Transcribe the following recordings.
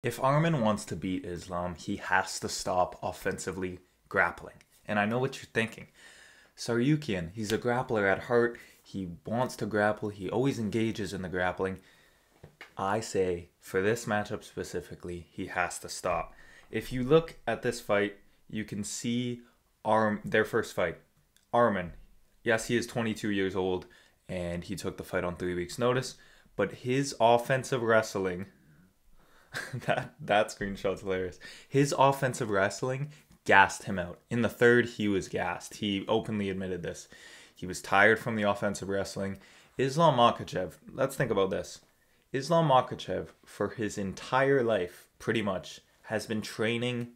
If Arman wants to beat Islam, he has to stop offensively grappling. And I know what you're thinking. Tsaryukan, he's a grappler at heart. He wants to grapple. He always engages in the grappling. I say, for this matchup specifically, he has to stop. If you look at this fight, you can see their first fight. Arman, yes, he is 22 years old, and he took the fight on 3 weeks' notice. But his offensive wrestling... that screenshot's hilarious. His offensive wrestling gassed him out. In the third, he was gassed. He openly admitted this. He was tired from the offensive wrestling. Islam Makhachev, let's think about this. Islam Makhachev, for his entire life, pretty much, has been training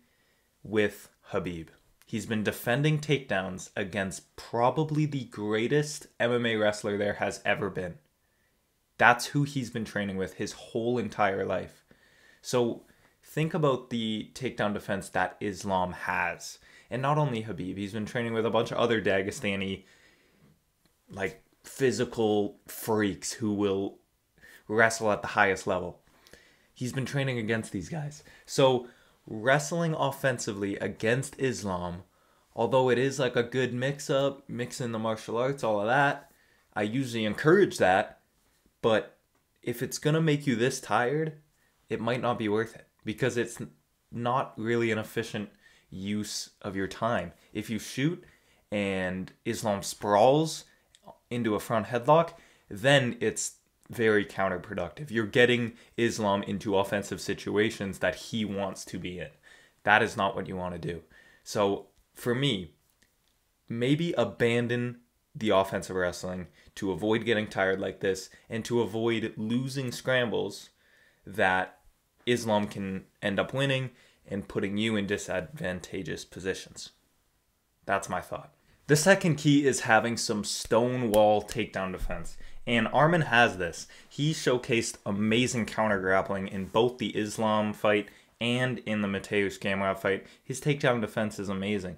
with Khabib. He's been defending takedowns against probably the greatest MMA wrestler there has ever been. That's who he's been training with his whole entire life. So think about the takedown defense that Islam has. And not only Khabib, he's been training with a bunch of other Dagestani, like, physical freaks who will wrestle at the highest level. He's been training against these guys. So wrestling offensively against Islam, although it is like a good mix-up, mix in the martial arts, all of that, I usually encourage that. But if it's going to make you this tired, it might not be worth it, because it's not really an efficient use of your time. If you shoot and Islam sprawls into a front headlock, then it's very counterproductive. You're getting Islam into offensive situations that he wants to be in. That is not what you want to do. So for me, maybe abandon the offensive wrestling to avoid getting tired like this and to avoid losing scrambles that Islam can end up winning and putting you in disadvantageous positions. That's my thought. The second key is having some stonewall takedown defense. And Arman has this. He showcased amazing counter grappling in both the Islam fight and in the Mateusz Gamrot fight. His takedown defense is amazing.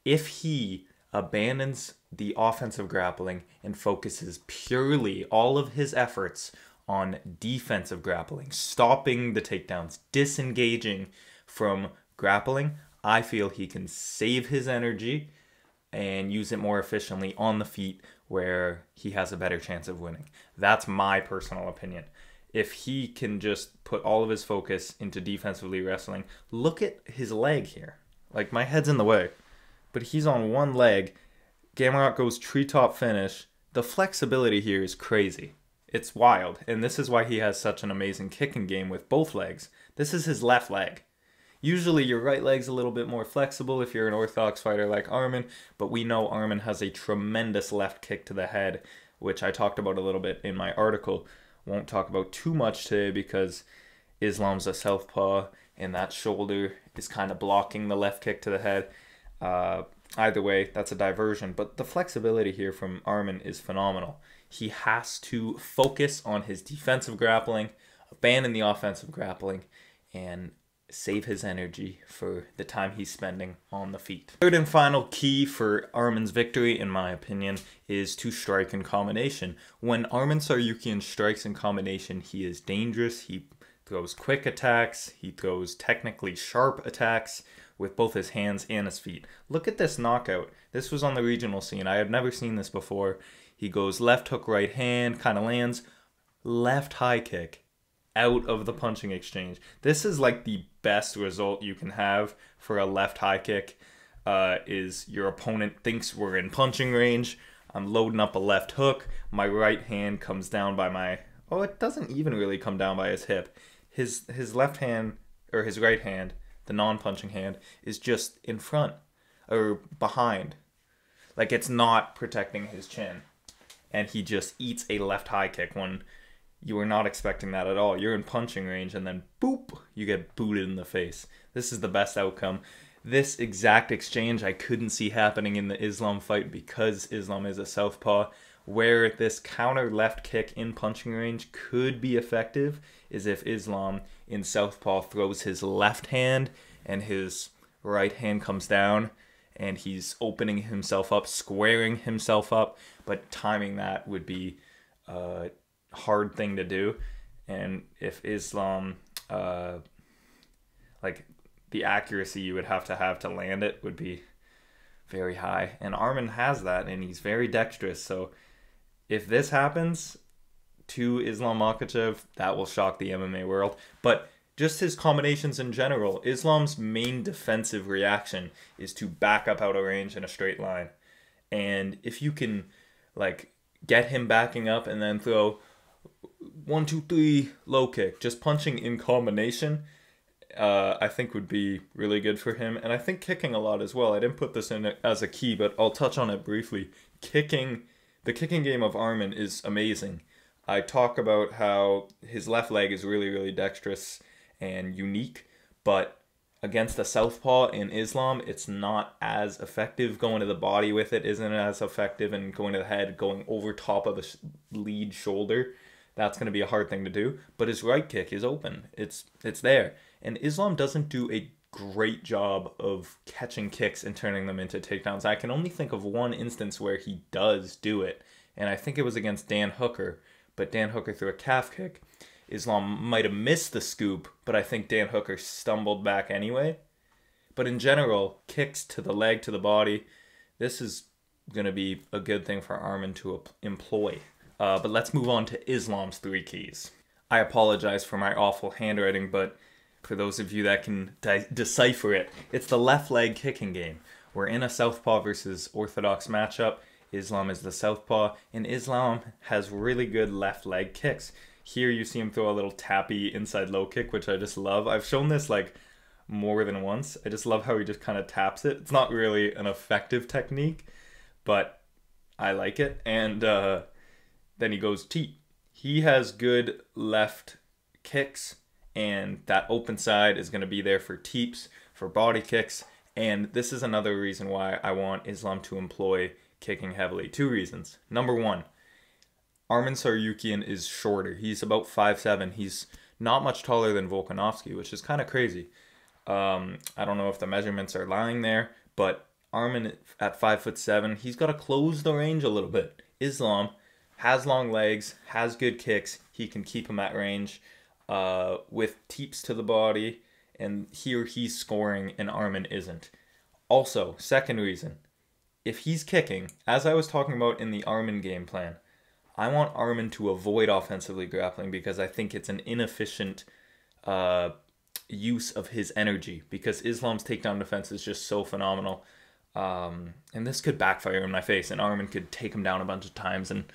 If he abandons the offensive grappling and focuses purely all of his efforts on defensive grappling, stopping the takedowns, disengaging from grappling, I feel he can save his energy and use it more efficiently on the feet, where he has a better chance of winning. That's my personal opinion. If he can just put all of his focus into defensively wrestling, look at his leg here. Like, my head's in the way, but he's on one leg. Gamrot goes treetop finish. The flexibility here is crazy. It's wild, and this is why he has such an amazing kicking game with both legs. This is his left leg. Usually your right leg's a little bit more flexible if you're an orthodox fighter like Arman, but we know Arman has a tremendous left kick to the head, which I talked about a little bit in my article. Won't talk about too much today because Islam's a southpaw, and that shoulder is kind of blocking the left kick to the head. Either way, that's a diversion, but the flexibility here from Arman is phenomenal. He has to focus on his defensive grappling, abandon the offensive grappling, and save his energy for the time he's spending on the feet. Third and final key for Arman's victory, in my opinion, is to strike in combination. When Arman Tsaryukan strikes in combination, he is dangerous. He throws quick attacks. He throws technically sharp attacks with both his hands and his feet. Look at this knockout. This was on the regional scene. I have never seen this before. He goes left hook, right hand, kind of lands, left high kick out of the punching exchange. This is like the best result you can have for a left high kick. Is your opponent thinks we're in punching range. I'm loading up a left hook. My right hand comes down by my... Oh, it doesn't even really come down by his hip. His left hand, or his right hand, the non-punching hand, is just in front or behind. Like, it's not protecting his chin. And he just eats a left high kick when you are not expecting that at all. You're in punching range, and then boop, you get booted in the face. This is the best outcome. This exact exchange I couldn't see happening in the Islam fight because Islam is a southpaw. Where this counter left kick in punching range could be effective is if Islam in southpaw throws his left hand and his right hand comes down, and he's opening himself up, squaring himself up, but timing that would be a hard thing to do. And if Islam like the accuracy you would have to land it would be very high. And Arman has that, and he's very dexterous. So if this happens to Islam Makhachev, that will shock the MMA world. But just his combinations in general, Islam's main defensive reaction is to back up out of range in a straight line. And if you can, like, get him backing up and then throw 1, 2, 3 low kick, just punching in combination, I think would be really good for him. And I think kicking a lot as well. I didn't put this in as a key, but I'll touch on it briefly. The kicking game of Arman is amazing. I talk about how his left leg is really, really dexterous and unique, but against the southpaw in Islam, it's not as effective. Going to the body with it isn't as effective, and going to the head, going over top of the lead shoulder, that's going to be a hard thing to do. But his right kick is open. It's there. And Islam doesn't do a great job of catching kicks and turning them into takedowns. I can only think of one instance where he does do it, and I think it was against Dan Hooker, but Dan Hooker threw a calf kick. Islam might have missed the scoop, but I think Dan Hooker stumbled back anyway. But in general, kicks to the leg, to the body, this is going to be a good thing for Arman to employ. But let's move on to Islam's 3 keys. I apologize for my awful handwriting, but for those of you that can decipher it, it's the left leg kicking game. We're in a southpaw versus orthodox matchup. Islam is the southpaw, and Islam has really good left leg kicks. Here you see him throw a little tappy inside low kick, which I just love. I've shown this like more than once. I just love how he just kind of taps it. It's not really an effective technique, but I like it. And then he goes teep. He has good left kicks, and that open side is going to be there for teeps, for body kicks. And this is another reason why I want Islam to employ kicking heavily. 2 reasons. Number 1, Arman Tsaryukan is shorter. He's about 5'7". He's not much taller than Volkanovski, which is kind of crazy. I don't know if the measurements are lying there, but Arman at 5'7", he's got to close the range a little bit. Islam has long legs, has good kicks. He can keep him at range with teeps to the body, and here he's scoring and Arman isn't. Also, second reason, if he's kicking, as I was talking about in the Arman game plan, I want Arman to avoid offensively grappling because I think it's an inefficient use of his energy, because Islam's takedown defense is just so phenomenal. And this could backfire in my face, and Arman could take him down a bunch of times and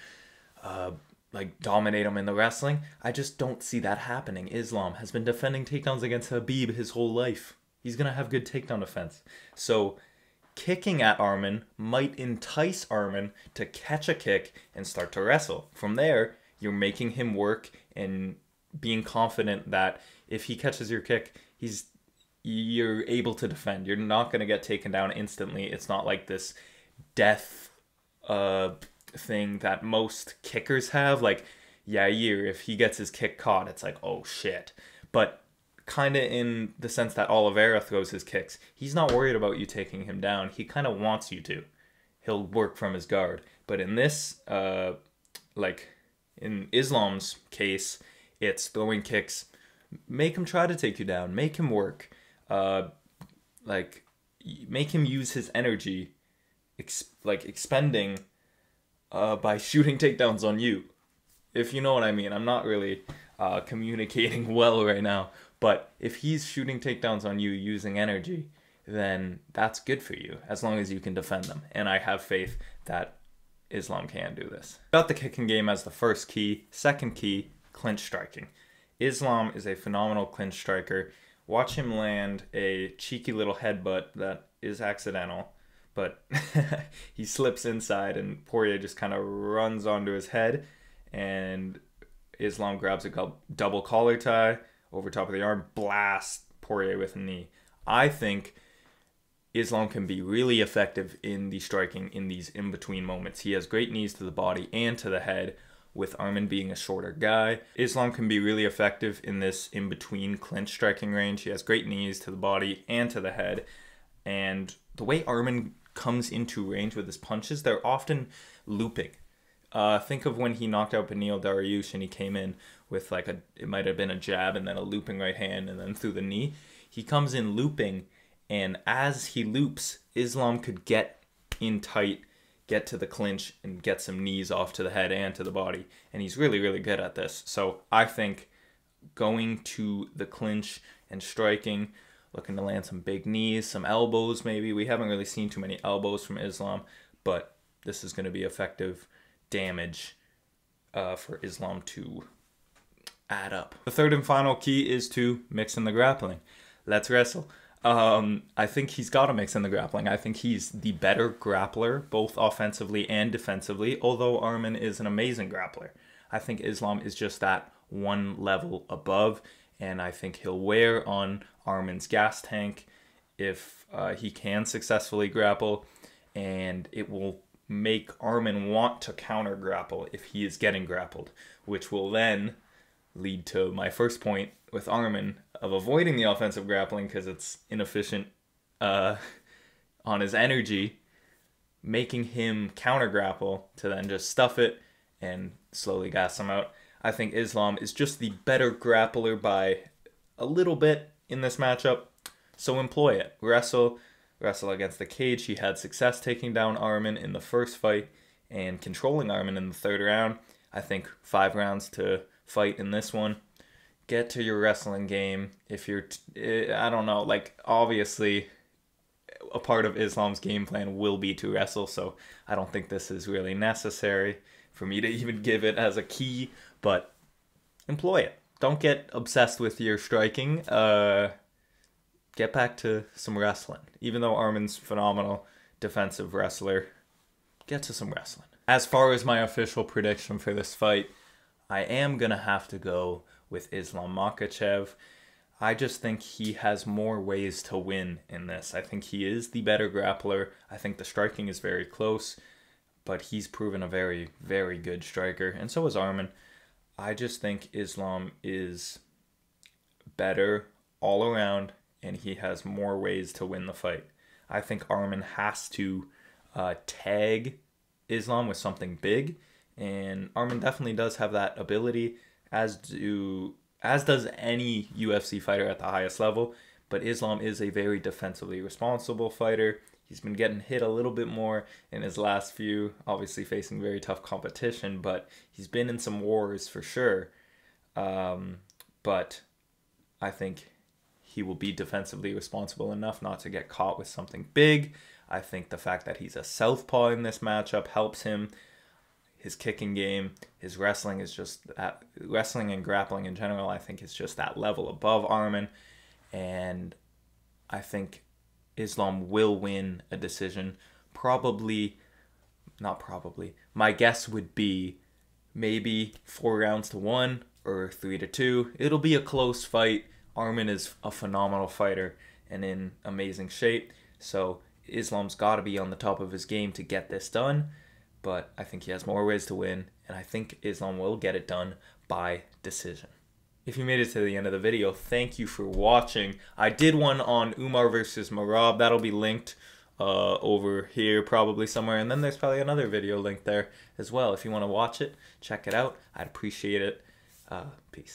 like dominate him in the wrestling. I just don't see that happening. Islam has been defending takedowns against Khabib his whole life. He's going to have good takedown defense. So kicking at Arman might entice Arman to catch a kick and start to wrestle. From there, you're making him work and being confident that if he catches your kick, you're able to defend. You're not going to get taken down instantly. It's not like this death thing that most kickers have. Like Yair, if he gets his kick caught, it's like, oh shit. But kind of in the sense that Olivera throws his kicks, he's not worried about you taking him down. He kind of wants you to. He'll work from his guard. But in this, like in Islam's case, it's throwing kicks. Make him try to take you down. Make him work. Like make him use his energy, expending by shooting takedowns on you. If you know what I mean. I'm not really communicating well right now. But if he's shooting takedowns on you using energy, then that's good for you, as long as you can defend them. And I have faith that Islam can do this. Got the kicking game as the first key. Second key, clinch striking. Islam is a phenomenal clinch striker. Watch him land a cheeky little headbutt that is accidental, but he slips inside and Poirier just kind of runs onto his head, and Islam grabs a double collar tie over top of the arm, blast Poirier with a knee. I think Islam can be really effective in the striking in these in-between moments. He has great knees to the body and to the head, with Arman being a shorter guy. Islam can be really effective in this in-between clinch striking range. He has great knees to the body and to the head. And the way Arman comes into range with his punches, they're often looping. Think of when he knocked out Beneil Dariush and he came in with it might have been a jab and then a looping right hand and then through the knee. He comes in looping, and as he loops, Islam could get in tight, get to the clinch, and get some knees off to the head and to the body. And he's really, really good at this. So I think going to the clinch and striking, looking to land some big knees, some elbows maybe. We haven't really seen too many elbows from Islam, but this is going to be effective damage for Islam to add up. The third and final key is to mix in the grappling. Let's wrestle. I think he's got to mix in the grappling. I think he's the better grappler, both offensively and defensively, although Arman is an amazing grappler. I think Islam is just that one level above, and I think he'll wear on Arman's gas tank if he can successfully grapple, and it will make Arman want to counter grapple if he is getting grappled, which will then lead to my first point with Arman of avoiding the offensive grappling because it's inefficient on his energy, making him counter grapple to then just stuff it and slowly gas him out. I think Islam is just the better grappler by a little bit in this matchup, so employ it. Wrestle against the cage. He had success taking down Arman in the first fight and controlling Arman in the third round. I think 5 rounds to fight in this one. Get to your wrestling game. If you're, I don't know, like obviously a part of Islam's game plan will be to wrestle, so I don't think this is really necessary for me to even give it as a key, but employ it. Don't get obsessed with your striking. Get back to some wrestling. Even though Arman's phenomenal defensive wrestler, get to some wrestling. As far as my official prediction for this fight, I am going to have to go with Islam Makhachev. I just think he has more ways to win in this. I think he is the better grappler. I think the striking is very close, but he's proven a very, very good striker, and so is Arman. I just think Islam is better all around, and he has more ways to win the fight. I think Arman has to tag Islam with something big, and Arman definitely does have that ability, as does any UFC fighter at the highest level, but Islam is a very defensively responsible fighter. He's been getting hit a little bit more in his last few, obviously facing very tough competition, but he's been in some wars for sure. But I think he will be defensively responsible enough not to get caught with something big. I think the fact that he's a southpaw in this matchup helps him. His kicking game, his wrestling is just that, wrestling and grappling in general, I think is just that level above Arman. And I think Islam will win a decision. My guess would be maybe 4 rounds to 1 or 3 to 2. It'll be a close fight. Arman is a phenomenal fighter and in amazing shape, so Islam's got to be on the top of his game to get this done, but I think he has more ways to win, and I think Islam will get it done by decision. If you made it to the end of the video, thank you for watching. I did one on Umar versus Merab. That'll be linked over here probably somewhere, and then there's probably another video linked there as well. If you want to watch it, check it out. I'd appreciate it. Peace.